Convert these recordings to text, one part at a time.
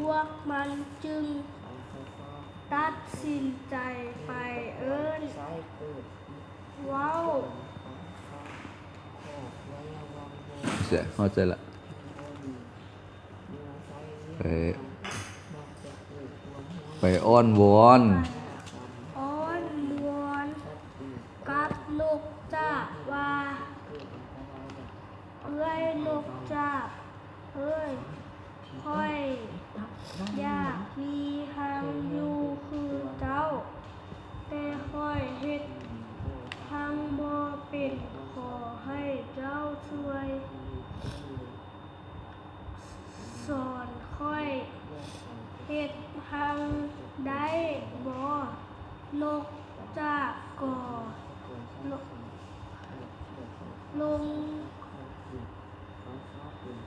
วกมันจึงตัดสินใจไปเอิ้นเว้าเสียเข้าใจละไปอ้อนวอน อ้อนวอนกับนกจากว่าเอ้ยนกจากเอ้ยค่อยอยากมีทางอยู่คือเจ้าแต่ค่อยเฮ็ดทางบ่เป็นขอให้เจ้าช่วยสอนค่อยเฮ็ดทางได้บ่นกจากก็ลง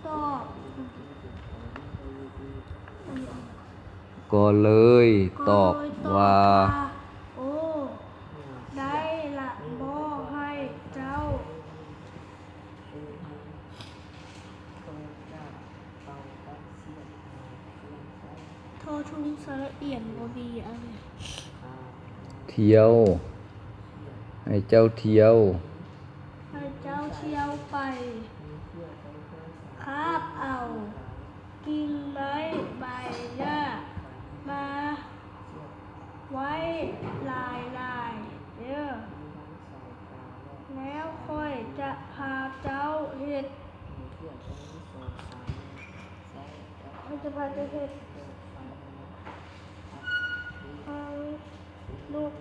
ตอบก็เลยตอบว่า โอ้ได้ละบ่ให้เจ้าโททุงสระเอียนบ่ดีอะไร เที่ยวให้เจ้าเที่ยว ให้เจ้าเที่ยวไปคาบเอากิ่งไม้ใบหญ้ามาไว้ลายเด้อแล้วค่อยจะพาเจ้าเฮ็ดจะพาเจ้าเฮ็ดทางลูก